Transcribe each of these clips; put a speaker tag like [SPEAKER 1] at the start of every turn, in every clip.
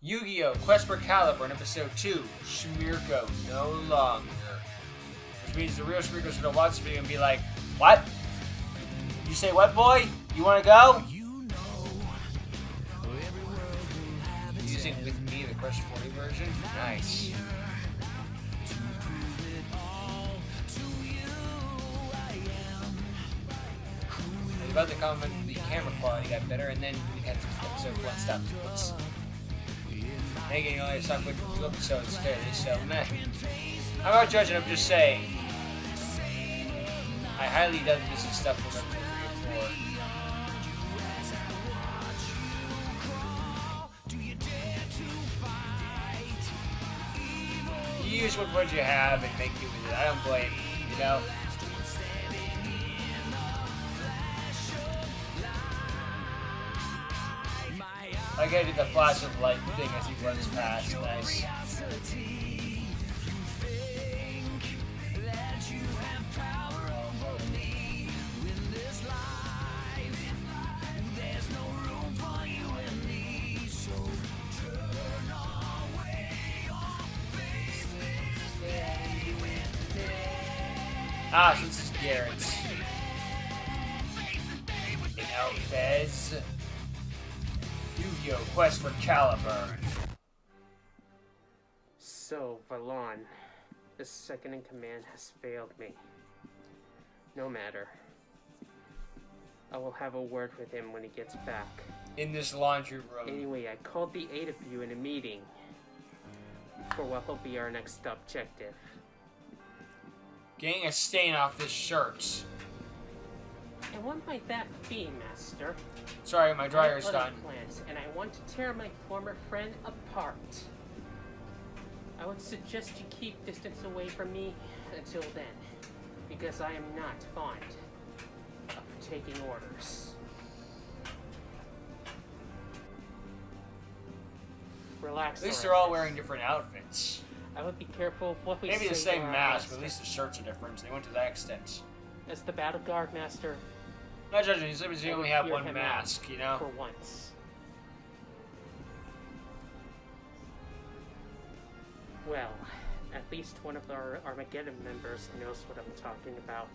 [SPEAKER 1] Yu-Gi-Oh! Quest for Caliburn, Episode 2, Schmirko no longer. Which means the real Schmirko's gonna watch this video and be like, what? You say what, boy? You wanna go? Using with me the Quest 40 version? Nice. I was about to comment the camera quality got better, and then we had episode 1 stop. Whoops. Making only stuck with 2 episodes clearly, so meh. I'm not judging, I'm just saying. I highly doubt this is stuff from episode 3 or 4. You use what you have and make do with it. I don't blame you, you know? Like I did the flash of light thing as he runs past. Nice. Ah, so this is Garrett. You know, Fez. Yu-Gi-Oh! Quest for Caliburn.
[SPEAKER 2] So, Valon, the second in command has failed me. No matter. I will have a word with him when he gets back.
[SPEAKER 1] In this laundry room.
[SPEAKER 2] Anyway, I called the 8 of you in a meeting for what will be our next objective.
[SPEAKER 1] Getting a stain off this shirt.
[SPEAKER 2] And what might that be, Master?
[SPEAKER 1] Sorry, my dryer's done.
[SPEAKER 2] Plans, and I want to tear my former friend apart. I would suggest you keep distance away from me until then, because I am not fond of taking orders. Relax.
[SPEAKER 1] At least they're all wearing different outfits.
[SPEAKER 2] I would be careful of what we
[SPEAKER 1] Maybe
[SPEAKER 2] say
[SPEAKER 1] the same
[SPEAKER 2] to our
[SPEAKER 1] mask, but
[SPEAKER 2] master.
[SPEAKER 1] at least the shirts are different. So they went to that extent.
[SPEAKER 2] As the battle guard master,
[SPEAKER 1] Not judging, you only have
[SPEAKER 2] hear
[SPEAKER 1] one
[SPEAKER 2] him
[SPEAKER 1] mask,
[SPEAKER 2] out
[SPEAKER 1] you know?
[SPEAKER 2] for once. Well, at least one of our Armageddon members knows what I'm talking about.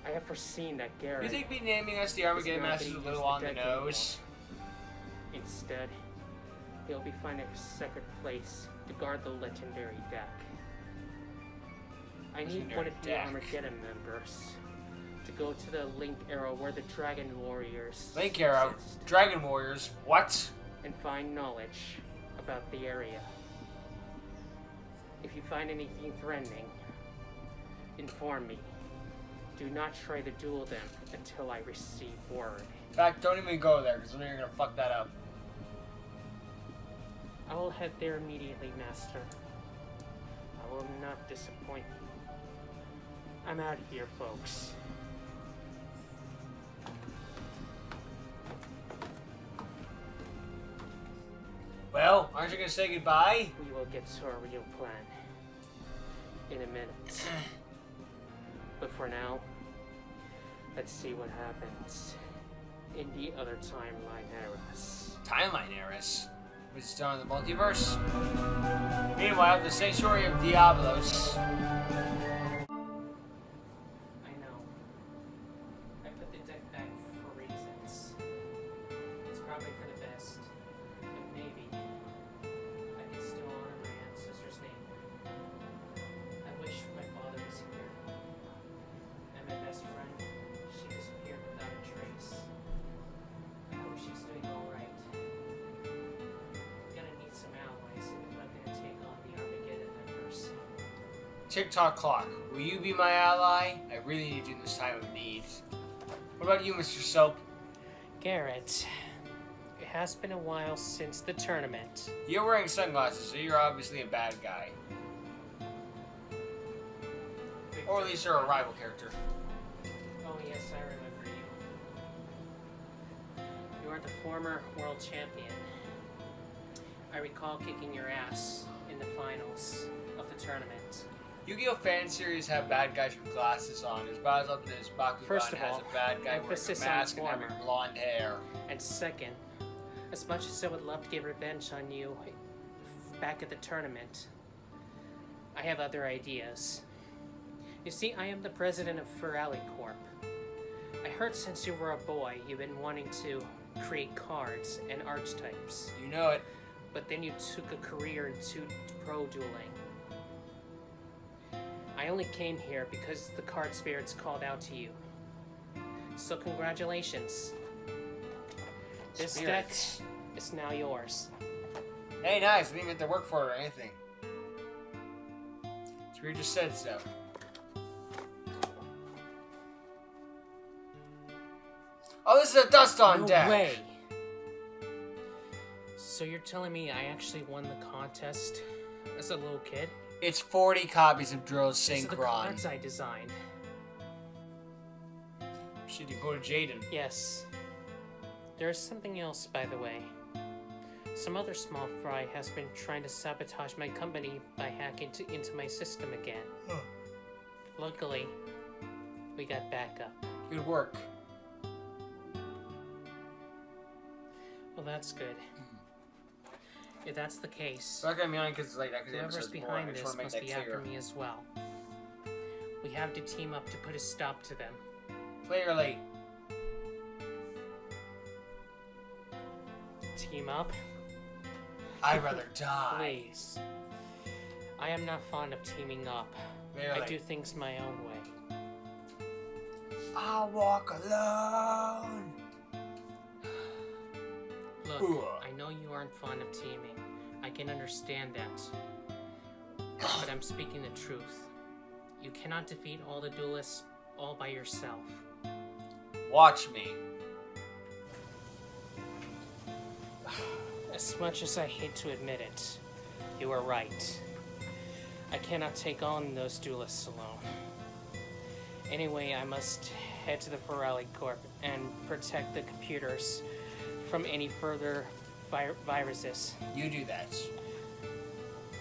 [SPEAKER 2] I have foreseen that Garrett...
[SPEAKER 1] You think me naming us the Armageddon Masters is a little on the nose?
[SPEAKER 2] Instead, he'll be finding a secret place to guard the legendary deck. I need one of the Armageddon members to go to the Link Arrow where the Dragon Warriors
[SPEAKER 1] Link Arrow?
[SPEAKER 2] exist,
[SPEAKER 1] Dragon Warriors? What?
[SPEAKER 2] and find knowledge about the area. If you find anything threatening, inform me. Do not try to duel them until I receive word.
[SPEAKER 1] In fact, don't even go there, because I know you're gonna fuck that up.
[SPEAKER 2] I will head there immediately, Master. I will not disappoint you. I'm out of here, folks.
[SPEAKER 1] Well, aren't you gonna say goodbye?
[SPEAKER 2] We will get to our real plan in a minute. But for now, let's see what happens in the other timeline eras.
[SPEAKER 1] Timeline Eris, which is done in the multiverse. Meanwhile, the sanctuary of Diablos.
[SPEAKER 2] I know. I put the deck back for reasons. It's probably for the best. But maybe I can still honor my ancestor's name. I wish my father was here. And my best friend, she disappeared without a trace. I hope she's doing alright. I'm gonna need some allies if I'm gonna take on the Armageddon members.
[SPEAKER 1] TikTok clock. Will you be my ally? I really need you in this time of need. What about you, Mr. Soap?
[SPEAKER 2] Garrett, it has been a while since the tournament.
[SPEAKER 1] You're wearing sunglasses, so you're obviously a bad guy. Or at least you're a rival character.
[SPEAKER 2] Oh yes, I remember you. You are the former world champion. I recall kicking your ass in the finals of the tournament.
[SPEAKER 1] Yu-Gi-Oh! Fan series have bad guys with glasses on. As bad as up as Bakugan
[SPEAKER 2] First of
[SPEAKER 1] has
[SPEAKER 2] all,
[SPEAKER 1] a bad guy wearing a
[SPEAKER 2] emphasis on
[SPEAKER 1] mask and
[SPEAKER 2] former.
[SPEAKER 1] having blonde hair.
[SPEAKER 2] And second, As much as I would love to get revenge on you back at the tournament, I have other ideas. You see, I am the president of Ferrari Corp. I heard since you were a boy, you've been wanting to create cards and archetypes.
[SPEAKER 1] You know it.
[SPEAKER 2] But then you took a career into pro dueling. I only came here because the card spirits called out to you. So congratulations. This deck is now yours.
[SPEAKER 1] Hey, nice. We didn't have to work for it or anything. Spirit just said so. Oh, this is a Dust On deck.
[SPEAKER 2] No way. So you're telling me I actually won the contest as a little kid?
[SPEAKER 1] It's 40 copies of Drill Synchron.
[SPEAKER 2] These are the cards I designed.
[SPEAKER 1] Should you go to Jaden?
[SPEAKER 2] Yes. There's something else, by the way. Some other small fry has been trying to sabotage my company by hacking into my system again.
[SPEAKER 1] Huh.
[SPEAKER 2] Luckily, we got backup.
[SPEAKER 1] Good work.
[SPEAKER 2] Well, that's good. If that's the case,
[SPEAKER 1] It's not gonna be on because it's late.
[SPEAKER 2] whoever's behind this must be after me as well. We have to team up to put a stop to them.
[SPEAKER 1] Clearly.
[SPEAKER 2] Team up?
[SPEAKER 1] I'd rather die.
[SPEAKER 2] Please. I am not fond of teaming up.
[SPEAKER 1] Clearly.
[SPEAKER 2] I do things my own way.
[SPEAKER 1] I'll walk alone.
[SPEAKER 2] Look, I know you aren't fond of teaming. I can understand that. But I'm speaking the truth. You cannot defeat all the duelists all by yourself.
[SPEAKER 1] Watch me.
[SPEAKER 2] As much as I hate to admit it, you are right. I cannot take on those duelists alone. Anyway, I must head to the Ferrari Corp and protect the computers from any further viruses.
[SPEAKER 1] You do that.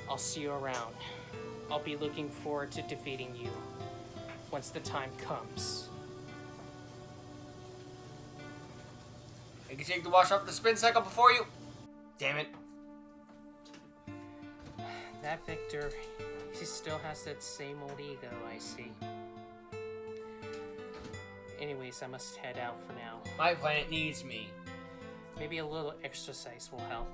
[SPEAKER 2] I'll see you around. I'll be looking forward to defeating you once the time comes.
[SPEAKER 1] I can take the wash off the spin cycle before you. Damn it.
[SPEAKER 2] That Victor, he still has that same old ego, I see. Anyways, I must head out for now.
[SPEAKER 1] My planet needs me.
[SPEAKER 2] Maybe a little exercise will help.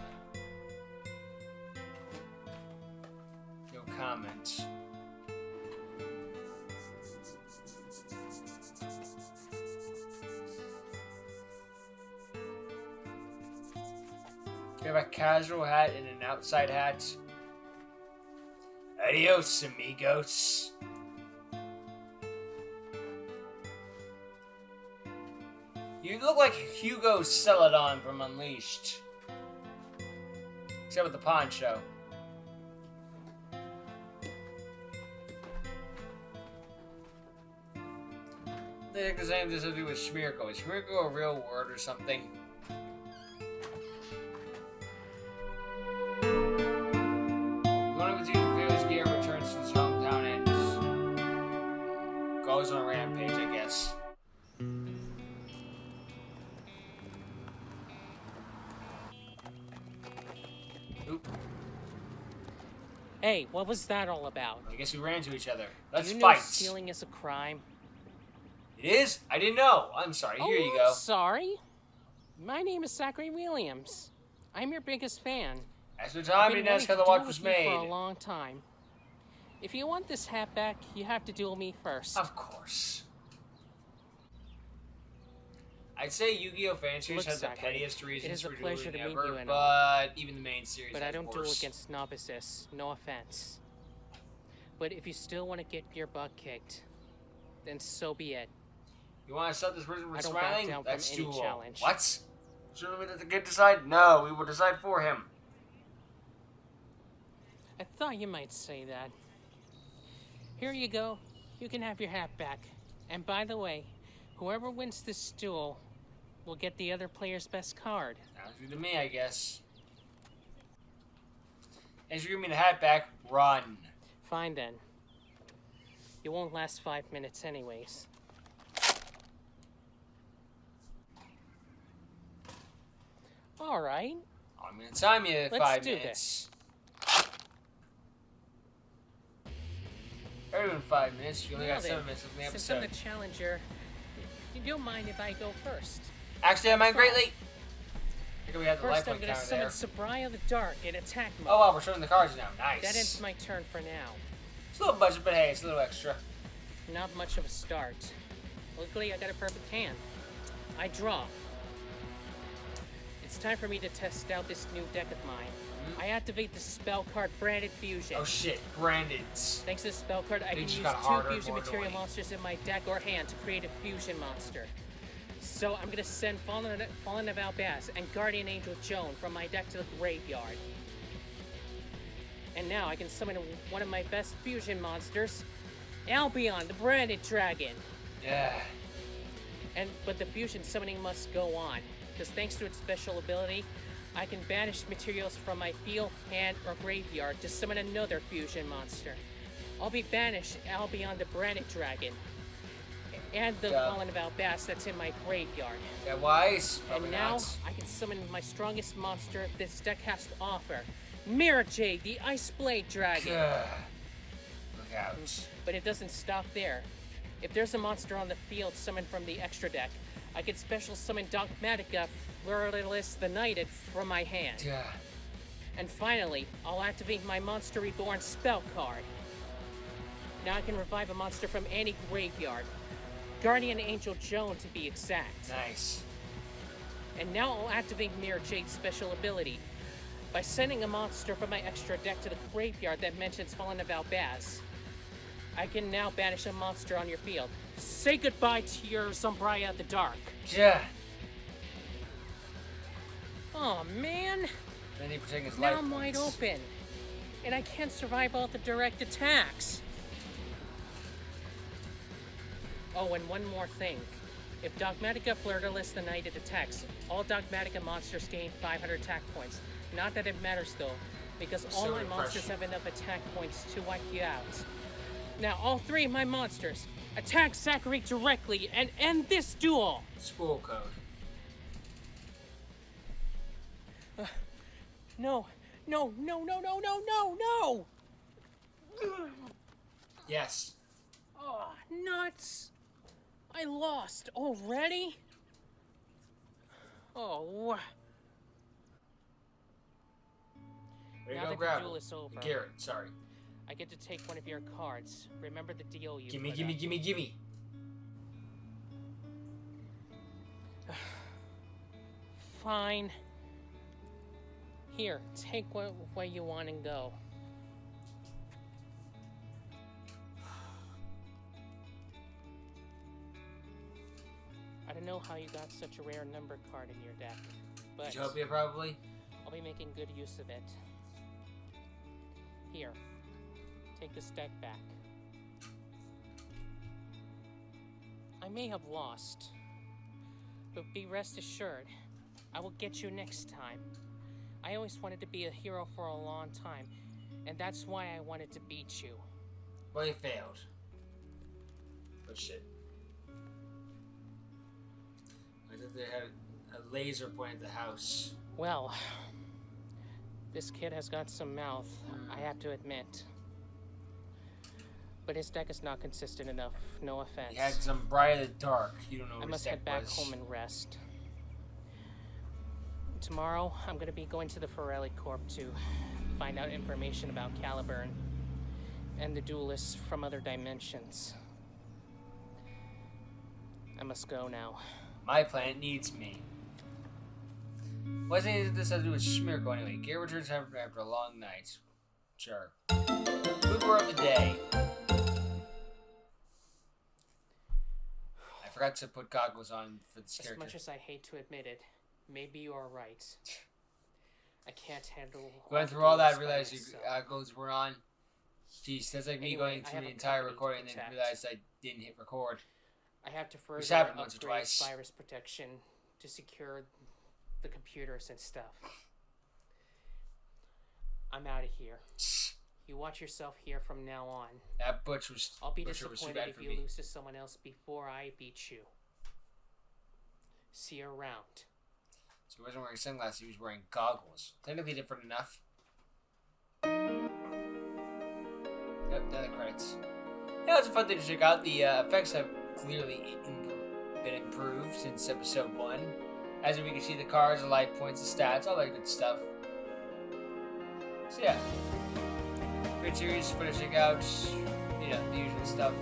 [SPEAKER 1] No comment. You have a casual hat and an outside hat. Adios, amigos. You look like Hugo Celadon from Unleashed. Except with the poncho. I think the same has to do with Schmirko. Is Schmirko a real word or something? One of the two videos, Garrett returns to his hometown and goes on a rampage, I guess. Oop.
[SPEAKER 2] Hey, what was that all about?
[SPEAKER 1] I guess we ran into each other. Let's
[SPEAKER 2] Do you
[SPEAKER 1] fight.
[SPEAKER 2] know stealing is a crime?
[SPEAKER 1] It is? I didn't know. I'm sorry. Here you go.
[SPEAKER 2] I'm sorry. My name is Zachary Williams. I'm your biggest fan.
[SPEAKER 1] As the time didn't ask how the watch was
[SPEAKER 2] For a
[SPEAKER 1] made.
[SPEAKER 2] long time. If you want this hat back, you have to duel me first.
[SPEAKER 1] Of course. I'd say Yu-Gi-Oh! Fan series has the pettiest reasons for dueling ever, but even the main series
[SPEAKER 2] But
[SPEAKER 1] has
[SPEAKER 2] I don't
[SPEAKER 1] worse.
[SPEAKER 2] duel against novices. No offense. But if you still want to get your butt kicked, then so be it.
[SPEAKER 1] You want to stop this person from
[SPEAKER 2] I don't back
[SPEAKER 1] smiling?
[SPEAKER 2] down
[SPEAKER 1] That's
[SPEAKER 2] from any
[SPEAKER 1] duel.
[SPEAKER 2] challenge.
[SPEAKER 1] What? Shouldn't we let the kid decide? No, we will decide for him.
[SPEAKER 2] I thought you might say that. Here you go. You can have your hat back. And by the way, whoever wins this duel will get the other player's best card.
[SPEAKER 1] Sounds good to me, I guess. As you give me the hat back, run.
[SPEAKER 2] Fine then. You won't last 5 minutes anyways. All right.
[SPEAKER 1] I'm gonna time you
[SPEAKER 2] Let's
[SPEAKER 1] 5
[SPEAKER 2] do
[SPEAKER 1] minutes. We're doing 5 minutes. You only got 7 minutes of the
[SPEAKER 2] Since I'm
[SPEAKER 1] episode.
[SPEAKER 2] the challenger, you don't mind if I go first.
[SPEAKER 1] Actually, I might greatly. Here we have the life
[SPEAKER 2] First, I'm
[SPEAKER 1] point
[SPEAKER 2] gonna
[SPEAKER 1] counter
[SPEAKER 2] summon
[SPEAKER 1] there.
[SPEAKER 2] Sabria the Dark in attack mode.
[SPEAKER 1] Oh wow, we're showing the cards now. Nice.
[SPEAKER 2] That ends my turn for now.
[SPEAKER 1] It's a little budget, but hey, it's a little extra.
[SPEAKER 2] Not much of a start. Luckily, I got a perfect hand. I draw. It's time for me to test out this new deck of mine. I activate the spell card Branded Fusion.
[SPEAKER 1] Oh shit, branded.
[SPEAKER 2] Thanks to the spell card, I can use
[SPEAKER 1] just got
[SPEAKER 2] 2
[SPEAKER 1] harder,
[SPEAKER 2] fusion
[SPEAKER 1] more
[SPEAKER 2] material
[SPEAKER 1] annoying.
[SPEAKER 2] monsters in my deck or hand to create a fusion monster. So I'm gonna send Fallen of Albaz and Guardian Angel Joan from my deck to the graveyard. And now I can summon one of my best fusion monsters, Albion, the Branded Dragon.
[SPEAKER 1] Yeah.
[SPEAKER 2] But the fusion summoning must go on, because thanks to its special ability, I can banish materials from my field, hand, or graveyard to summon another fusion monster. I'll be banished Albion the Branded Dragon, and the Fallen of Albaz that's in my graveyard.
[SPEAKER 1] Yeah, wise. Probably
[SPEAKER 2] And now,
[SPEAKER 1] not.
[SPEAKER 2] I can summon my strongest monster this deck has to offer, Mirror Jade, the Ice Blade Dragon.
[SPEAKER 1] Look out.
[SPEAKER 2] But it doesn't stop there. If there's a monster on the field summoned from the extra deck, I can special summon Dogmatica, Florilis the Knighted from my hand. And finally, I'll activate my Monster Reborn spell card. Now I can revive a monster from any graveyard. Guardian Angel Joan to be exact.
[SPEAKER 1] Nice.
[SPEAKER 2] And now I'll activate Mirror Jade's special ability. By sending a monster from my extra deck to the graveyard that mentions Fallen of Albaz, I can now banish a monster on your field. Say goodbye to your Sabria the Dark.
[SPEAKER 1] Yeah.
[SPEAKER 2] Oh man,
[SPEAKER 1] Then he protecting his
[SPEAKER 2] now
[SPEAKER 1] life
[SPEAKER 2] I'm wide
[SPEAKER 1] points.
[SPEAKER 2] open. And I can't survive all the direct attacks. Oh, and one more thing. If Dogmatica Flirtalis the Knighted attacks, all Dogmatica monsters gain 500 attack points. Not that it matters though, because all my monsters have enough attack points to wipe you out. Now, all 3 of my monsters, attack Zachary directly and end this duel!
[SPEAKER 1] Spool code.
[SPEAKER 2] No, no, no, no, no, no, no, no!
[SPEAKER 1] Yes.
[SPEAKER 2] Oh, nuts! I lost already? Oh.
[SPEAKER 1] There you
[SPEAKER 2] Now
[SPEAKER 1] go,
[SPEAKER 2] that the
[SPEAKER 1] grab
[SPEAKER 2] duel
[SPEAKER 1] him.
[SPEAKER 2] is over,
[SPEAKER 1] Garrett, sorry.
[SPEAKER 2] I get to take one of your cards. Remember the deal you
[SPEAKER 1] Gimme,
[SPEAKER 2] put
[SPEAKER 1] gimme,
[SPEAKER 2] up.
[SPEAKER 1] gimme, gimme.
[SPEAKER 2] Fine. Here, take where you want and go. I don't know how you got such a rare number card in your deck, but
[SPEAKER 1] Utopia, probably.
[SPEAKER 2] I'll be making good use of it. Here, take this deck back. I may have lost, but be rest assured, I will get you next time. I always wanted to be a hero for a long time, and that's why I wanted to beat you.
[SPEAKER 1] Well, he failed. But shit. I thought they had a laser point at the house.
[SPEAKER 2] Well, this kid has got some mouth, I have to admit. But his deck is not consistent enough, no offense.
[SPEAKER 1] He had some Bright of the Dark. You don't know
[SPEAKER 2] I
[SPEAKER 1] what
[SPEAKER 2] must
[SPEAKER 1] his
[SPEAKER 2] head
[SPEAKER 1] deck
[SPEAKER 2] back
[SPEAKER 1] was.
[SPEAKER 2] home and rest. Tomorrow, I'm going to be going to the Forelli Corp to find out information about Caliburn and the duelists from other dimensions. I must go now.
[SPEAKER 1] My planet needs me. What does this have to do with Schmirko anyway? Garrett returns after a long night. Sure. Blooper of the day. I forgot to put goggles on for this
[SPEAKER 2] As
[SPEAKER 1] character.
[SPEAKER 2] much as I hate to admit it, maybe you are right. I can't handle
[SPEAKER 1] Going
[SPEAKER 2] the
[SPEAKER 1] through all that,
[SPEAKER 2] duels by
[SPEAKER 1] realized
[SPEAKER 2] myself.
[SPEAKER 1] your goggles were on. Jeez, that's like me
[SPEAKER 2] Anyway,
[SPEAKER 1] going
[SPEAKER 2] I
[SPEAKER 1] through
[SPEAKER 2] have
[SPEAKER 1] the
[SPEAKER 2] a
[SPEAKER 1] entire
[SPEAKER 2] company to
[SPEAKER 1] recording and then
[SPEAKER 2] protect.
[SPEAKER 1] realized I didn't hit record.
[SPEAKER 2] I have to further
[SPEAKER 1] This happened once or
[SPEAKER 2] upgrade
[SPEAKER 1] twice.
[SPEAKER 2] virus protection to secure the computers and stuff. I'm out of here. You watch yourself here from now on.
[SPEAKER 1] That butcher was
[SPEAKER 2] I'll be
[SPEAKER 1] too
[SPEAKER 2] disappointed
[SPEAKER 1] bad
[SPEAKER 2] if
[SPEAKER 1] for
[SPEAKER 2] you
[SPEAKER 1] me.
[SPEAKER 2] lose to someone else before I beat you. See you around.
[SPEAKER 1] So he wasn't wearing sunglasses, he was wearing goggles. Technically different enough. Yep, now the credits. Yeah, it's a fun thing to check out. The effects have clearly been improved since episode 1. As we can see, the cars, the light points, the stats, all that good stuff. So yeah, great series, fun to check out. You know, the usual stuff.